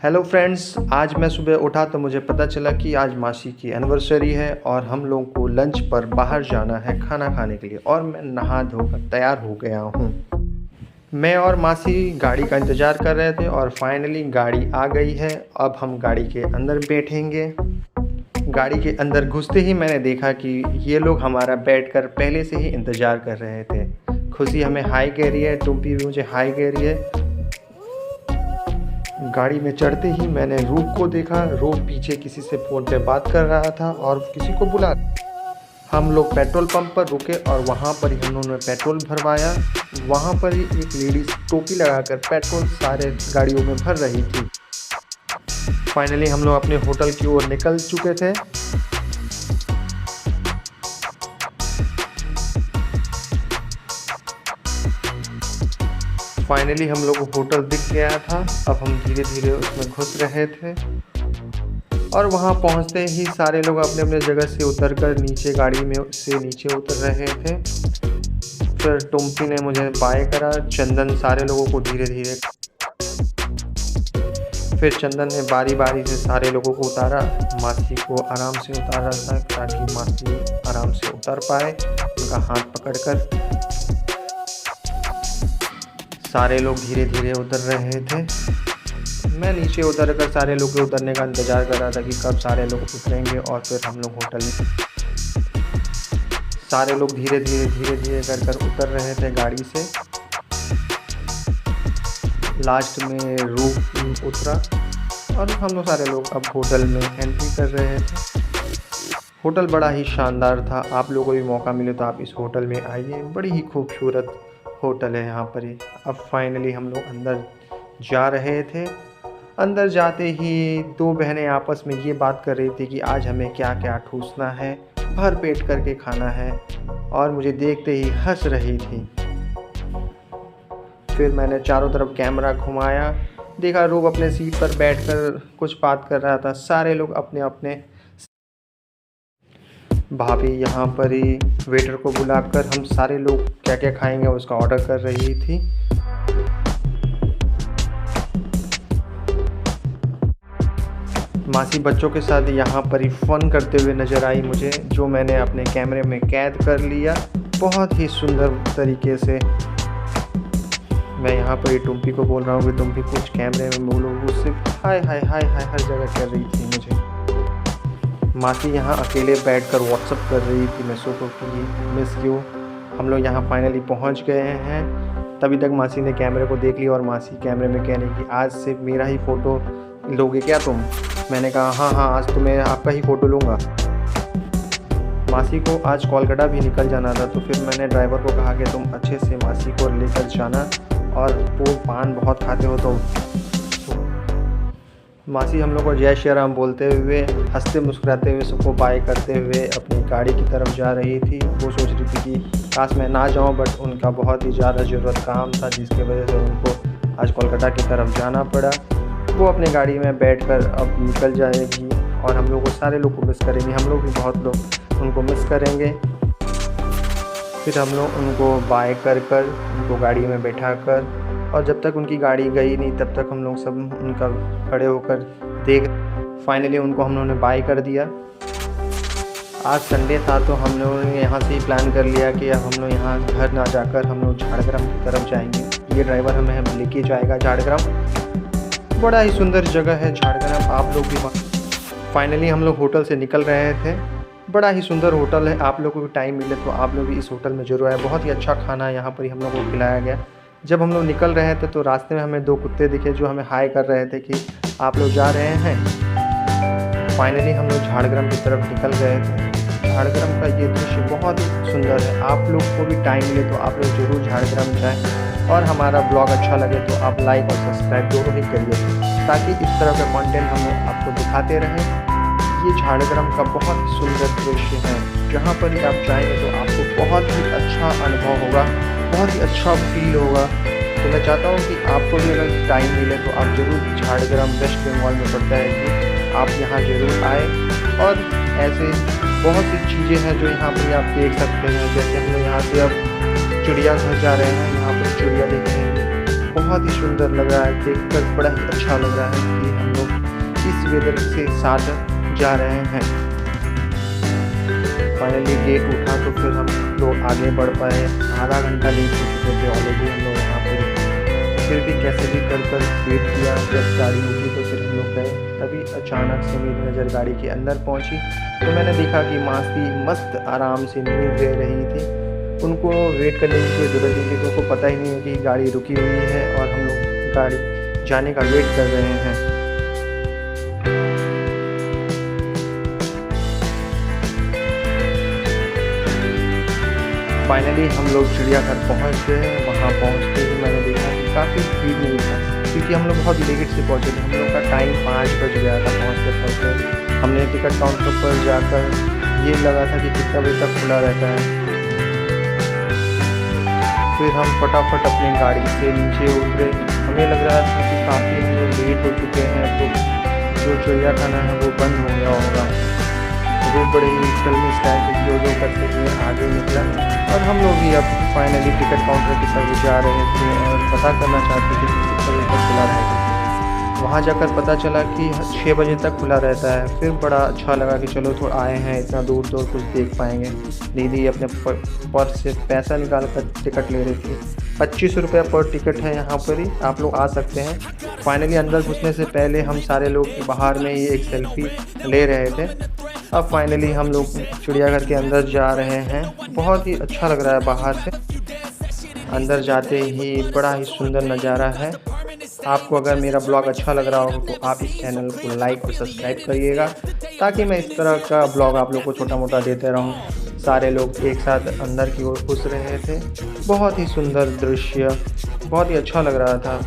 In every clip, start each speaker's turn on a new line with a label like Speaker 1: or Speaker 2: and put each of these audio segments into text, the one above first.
Speaker 1: Hello friends, आज मैं सुबह उठा तो मुझे पता चला कि आज मासी की एनिवर्सरी है और हम लोगों को लंच पर बाहर जाना है खाना खाने के लिए। और मैं नहा धोकर तैयार हो गया हूँ। मैं और मासी गाड़ी का इंतज़ार कर रहे थे और फाइनली गाड़ी आ गई है। अब हम गाड़ी के अंदर बैठेंगे। गाड़ी के अंदर घुसते ही मैंने देखा कि ये लोग हमारा बैठकर पहले से ही इंतज़ार कर रहे थे। खुशी हमें हाय कह रही है, टुम्पी भी मुझे हाय कह रही है। गाड़ी में चढ़ते ही मैंने रूप को देखा। रूप पीछे किसी से फ़ोन पे बात कर रहा था और किसी को बुला। हम लोग पेट्रोल पंप पर रुके और वहाँ पर ही हम लोगों ने पेट्रोल भरवाया। वहाँ पर ही एक लेडीज़ टोपी लगाकर पेट्रोल सारे गाड़ियों में भर रही थी। फाइनली हम लोग अपने होटल की ओर निकल चुके थे। फाइनली हम लोग को होटल दिख गया था। अब हम धीरे धीरे उसमें घुस रहे थे और वहाँ पहुँचते ही सारे लोग अपने अपने जगह से उतरकर नीचे गाड़ी में से नीचे उतर रहे थे। फिर टुम्पी ने मुझे बाय करा। चंदन सारे लोगों को धीरे धीरे, फिर चंदन ने बारी बारी से सारे लोगों को उतारा। मासी को आराम से उतारा था ताकि मासी आराम से उतर पाए। उनका हाथ पकड़कर सारे लोग धीरे धीरे उतर रहे थे। मैं नीचे उतर कर सारे लोग के उतरने का इंतज़ार कर रहा था कि कब सारे लोग उतरेंगे और फिर हम लोग होटल में। सारे लोग धीरे धीरे कर उतर रहे थे गाड़ी से। लास्ट में रूप उतरा और हम लोग सारे लोग अब होटल में एंट्री कर रहे थे। होटल बड़ा ही शानदार था। आप लोगों को भी मौका मिले तो आप इस होटल में आइए। बड़ी ही खूबसूरत होटल है यहाँ पर ही। अब फाइनली हम लोग अंदर जा रहे थे। अंदर जाते ही दो बहनें आपस में ये बात कर रही थी कि आज हमें क्या क्या ठूसना है, भर पेट करके खाना है, और मुझे देखते ही हंस रही थी। फिर मैंने चारों तरफ कैमरा घुमाया, देखा रूप अपने सीट पर बैठकर कुछ बात कर रहा था। सारे लोग अपने अपने। भाभी यहाँ पर ही वेटर को बुलाकर हम सारे लोग क्या क्या खाएंगे उसका ऑर्डर कर रही थी। मासी बच्चों के साथ यहाँ पर ही फ़न करते हुए नज़र आई मुझे, जो मैंने अपने कैमरे में कैद कर लिया बहुत ही सुंदर तरीके से। मैं यहाँ पर ही टुम्पी को बोल रहा हूँ कि तुम भी कुछ कैमरे में बोलो। वो सिर्फ हाय हाय हाय हाय हर जगह कर रही थी मुझे। मासी यहाँ अकेले बैठकर व्हाट्सअप कर रही थी मैसेज की मिस यू। हम लोग यहाँ फाइनली पहुँच गए हैं। तभी तक मासी ने कैमरे को देख लिया और मासी कैमरे में कह रही कि आज से मेरा ही फ़ोटो लोगे क्या तुम। मैंने कहा हाँ आज तो मैं आपका ही फ़ोटो लूँगा। मासी को आज कोलकाता भी निकल जाना था, तो फिर मैंने ड्राइवर को कहा कि तुम अच्छे से मासी को लेकर जाना, और वो पान बहुत खाते हो तुम। मासी हम लोग को जय श्री राम बोलते हुए, हंसते मुस्कुराते हुए, सबको बाय करते हुए अपनी गाड़ी की तरफ जा रही थी। वो सोच रही थी कि काश मैं ना जाऊं, बट उनका बहुत ही ज़्यादा ज़रूरत काम था जिसकी वजह से उनको आज कोलकाता की तरफ जाना पड़ा। वो अपनी गाड़ी में बैठकर अब निकल जाएगी और हम लोग को सारे लोग को मिस करेंगे। हम लोग भी बहुत लोग उनको मिस करेंगे। फिर हम लोग उनको बाय कर उनको गाड़ी में बैठा कर, और जब तक उनकी गाड़ी गई नहीं तब तक हम लोग सब उनका खड़े होकर देख। फाइनली उनको हम लोगों ने बाय कर दिया। आज संडे था तो हम लोगों ने यहाँ से ही प्लान कर लिया कि अब हम लोग यहाँ घर ना जाकर हम लोग झाड़ग्राम की तरफ जाएंगे। ये ड्राइवर हमें लेके जाएगा झाड़ग्राम। बड़ा ही सुंदर जगह है झाड़ग्राम, आप लोग भी। फाइनली हम लोग होटल से निकल रहे थे। बड़ा ही सुंदर होटल है। आप लोगों को भी टाइम मिले तो आप लोग भी इस होटल में ज़रूर आए। बहुत ही अच्छा खाना यहाँ पर ही हम लोग को खिलाया गया। जब हम लोग निकल रहे थे तो रास्ते में हमें दो कुत्ते दिखे जो हमें हाय कर रहे थे कि आप लोग जा रहे हैं। फाइनली हम लोग झाड़ग्राम की तरफ निकल गए थे। झाड़ग्राम का ये दृश्य बहुत ही सुंदर है। आप लोग को भी टाइम मिले तो आप लोग ज़रूर झाड़ग्राम जाएं, और हमारा ब्लॉग अच्छा लगे तो आप लाइक और सब्सक्राइब दोनों ही करिए, ताकि इस तरह का कंटेंट हम लोग आपको दिखाते रहें। ये झाड़ग्राम का बहुत ही सुंदर दृश्य है। जहाँ पर ही आप जाएंगे तो आपको बहुत ही अच्छा अनुभव होगा, बहुत ही अच्छा फील होगा। तो मैं चाहता हूँ कि आपको भी अगर टाइम मिले तो आप ज़रूर झाड़ग्राम वेस्ट बंगाल में पड़ता है कि आप यहाँ ज़रूर आए। और ऐसे बहुत सी चीज़ें हैं जो यहाँ पर आप देख सकते हैं। जैसे हम लोग यहाँ से अब चिड़ियाघर जा रहे हैं, यहाँ पर चिड़िया देखेंगे। बहुत ही सुंदर लग रहा है, देखकर बड़ा ही अच्छा लग रहा है कि हम लोग पीस वेदर के साथ जा रहे हैं। फाइनली गेट उठा तो फिर हम लोग आगे बढ़ पाए। आधा घंटा लेट हो चुके थे ऑलरेडी हम लोग यहाँ पे, फिर भी कैसे भी कर वेट किया। जब गाड़ी रुकी तो फिर हम लोग गए। तभी अचानक से मेरी नज़र गाड़ी के अंदर पहुँची तो मैंने देखा कि मासी मस्त आराम से नींद ले रही थी। उनको वेट करने की कोई ज़रूरत नहीं थी, तो उनको पता ही नहीं है कि गाड़ी रुकी हुई है और हम लोग गाड़ी जाने का वेट कर रहे हैं। फाइनली हम लोग चिड़ियाघर पहुंच गए। वहां पहुंचते ही मैंने देखा कि काफ़ी भीड़ नहीं था, क्योंकि हम लोग बहुत लेट से पहुंचे थे। हम लोग का टाइम 5 बज गया था पहुंचते। हमने टिकट काउंटर पर जाकर ये लगा था कि कितना बजे तक खुला रहता है। फिर हम फटाफट अपनी गाड़ी से नीचे उतरे। हमें लग रहा था कि काफ़ी हम लोग लेट हो चुके हैं, तो जो चिड़ियाखाना है वो बंद हो गया होगा। वो बड़े ही फिल्मी स्टाइल जो करते हुए आगे निकला और हम लोग भी अब फाइनली टिकट काउंटर की तरफ जा रहे थे और पता करना चाहते थे कि कितने बजे तक खुला रहेगा। वहाँ जाकर पता चला कि 6 बजे तक खुला रहता है। फिर बड़ा अच्छा लगा कि चलो थोड़ा आए हैं, इतना दूर कुछ देख पाएंगे। दीदी अपने पर्स से पैसा निकाल कर टिकट ले रही थी। 25 रुपये पर टिकट है यहाँ पर ही, आप लोग आ सकते हैं। फाइनली अंदर घुसने से पहले हम सारे लोग बाहर में ही एक सेल्फी ले रहे थे। अब फाइनली हम लोग चिड़ियाघर के अंदर जा रहे हैं। बहुत ही अच्छा लग रहा है बाहर से। अंदर जाते ही बड़ा ही सुंदर नज़ारा है। आपको अगर मेरा ब्लॉग अच्छा लग रहा हो तो आप इस चैनल को लाइक और सब्सक्राइब करिएगा, ताकि मैं इस तरह का ब्लॉग आप लोग को छोटा मोटा देते रहूं। सारे लोग एक साथ अंदर की ओर घुस रहे थे। बहुत ही सुंदर दृश्य, बहुत ही अच्छा लग रहा था।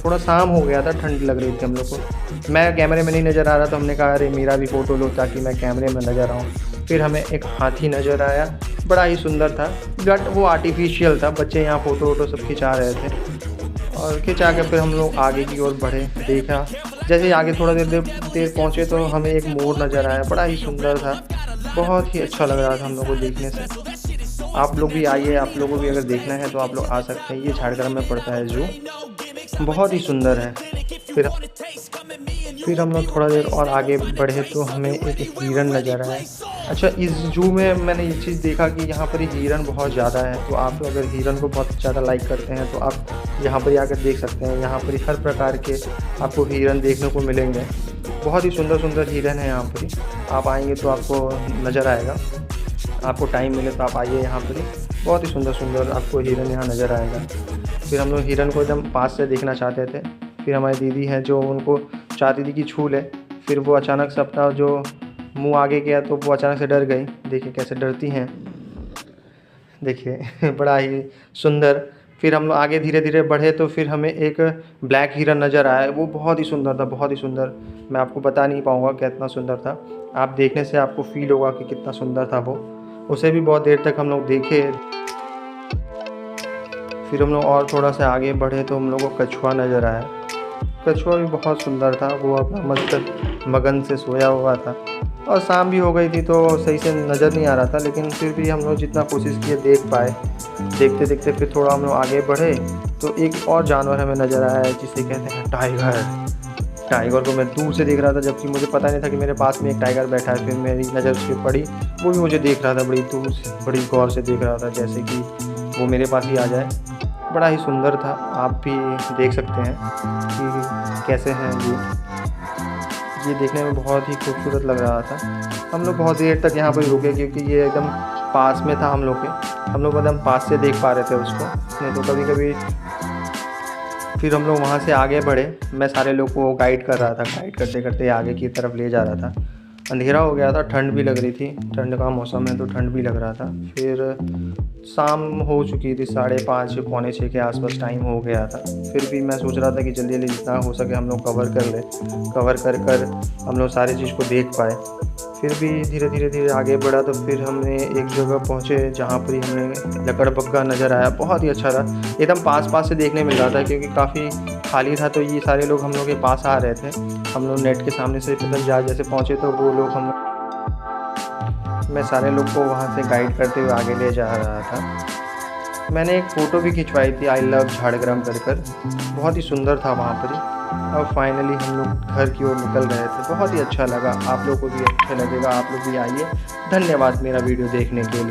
Speaker 1: थोड़ा शाम हो गया था, ठंड लग रही थी हम लोग को। मैं कैमरे में नहीं नज़र आ रहा, तो हमने कहा अरे मेरा भी फ़ोटो लो ताकि मैं कैमरे में नज़र आऊँ। फिर हमें एक हाथी नज़र आया, बड़ा ही सुंदर था, बट वो आर्टिफिशियल था। बच्चे यहाँ फ़ोटो वोटो सब खिंचा रहे थे और खिंचा के फिर हम लोग आगे की ओर बढ़े। देखा जैसे ही आगे थोड़ा देर पहुँचे तो हमें एक मोर नज़र आया, बड़ा ही सुंदर था। बहुत ही अच्छा लग रहा था हम लोग को देखने से। आप लोग भी आइए, आप लोगों को भी अगर देखना है तो आप लोग आ सकते हैं। ये झाड़ग्राम में पड़ता है जू, बहुत ही सुंदर है। फिर हम लोग थोड़ा देर और आगे बढ़े तो हमें एक हिरन नज़र आया। अच्छा, इस जू में मैंने ये चीज़ देखा कि यहाँ पर हिरन बहुत ज़्यादा है। तो आप अगर हिरन को बहुत ज़्यादा लाइक करते हैं तो आप यहाँ पर आकर देख सकते हैं। यहाँ पर हर प्रकार के आपको हिरन देखने को मिलेंगे। बहुत ही सुंदर सुंदर हिरन है यहाँ पर। आप आएंगे तो आपको नज़र आएगा। आपको टाइम मिले तो आप आइए यहाँ पर। बहुत ही सुंदर सुंदर आपको हिरन यहाँ नज़र आएगा। फिर हम लोग हिरन को एकदम पास से देखना चाहते थे। फिर हमारी दीदी हैं जो उनको चाहती थी कि छू ले। फिर वो अचानक से अपना जो मुंह आगे किया तो वो अचानक से डर गई। देखिए कैसे डरती हैं, देखिए बड़ा ही सुंदर। फिर हम लोग आगे धीरे धीरे बढ़े तो फिर हमें एक ब्लैक हिरन नज़र आया। वो बहुत ही सुंदर था, बहुत ही सुंदर। मैं आपको बता नहीं पाऊँगा कितना सुंदर था। आप देखने से आपको फील होगा कि कितना सुंदर था वो। उसे भी बहुत देर तक हम लोग देखे। फिर हम लोग और थोड़ा सा आगे बढ़े तो हम लोग को कछुआ नज़र आया। कछुआ भी बहुत सुंदर था। वो अपना मस्त मगन से सोया हुआ था और शाम भी हो गई थी तो सही से नज़र नहीं आ रहा था, लेकिन फिर भी हम लोग जितना कोशिश किए देख पाए। देखते देखते फिर थोड़ा हम लोग आगे बढ़े तो एक और जानवर हमें नज़र आया जिसे कहते हैं टाइगर। टाइगर को मैं दूर से देख रहा था, जबकि मुझे पता नहीं था कि मेरे पास में एक टाइगर बैठा है। फिर मेरी नज़र उस पर पड़ी, वो भी मुझे देख रहा था बड़ी दूर से, बड़ी गौर से देख रहा था, जैसे कि वो मेरे पास ही आ जाए। बड़ा ही सुंदर था। आप भी देख सकते हैं कि कैसे हैं ये देखने में बहुत ही खूबसूरत लग रहा था। हम लोग बहुत देर तक यहाँ पर रुके क्योंकि ये एकदम पास में था हम लोग के। हम लोग एकदम पास से देख पा रहे थे उसको, नहीं तो कभी कभी। फिर हम लोग वहाँ से आगे बढ़े। मैं सारे लोग को गाइड कर रहा था, गाइड करते करते आगे की तरफ ले जा रहा था। अंधेरा हो गया था, ठंड भी लग रही थी, ठंड का मौसम है तो ठंड भी लग रहा था। फिर शाम हो चुकी थी, 5:30 पौने 6 के आसपास टाइम हो गया था। फिर भी मैं सोच रहा था कि जल्दी जल्दी जितना हो सके हम लोग कवर कर ले। कवर कर हम लोग सारी चीज़ को देख पाए। फिर भी धीरे धीरे आगे बढ़ा तो फिर हमने एक जगह पहुँचे जहाँ पर ही हमें लकड़बग्गा नज़र आया। बहुत ही अच्छा था, एकदम पास से देखने मिल रहा था क्योंकि काफ़ी खाली था। तो ये सारे लोग हम लोग के पास आ रहे थे। हम लोग नेट के सामने से मतलब जैसे पहुँचे तो वो लोग मैं सारे लोग को वहाँ से गाइड करते हुए आगे ले जा रहा था। मैंने एक फ़ोटो भी खिंचवाई थी, आई लव झाड़ग्राम कर। बहुत ही सुंदर था वहाँ पर ही। अब फाइनली हम लोग घर की ओर निकल रहे थे। बहुत ही अच्छा लगा, आप लोग को भी अच्छा लगेगा, आप लोग भी आइए। धन्यवाद मेरा वीडियो देखने के लिए।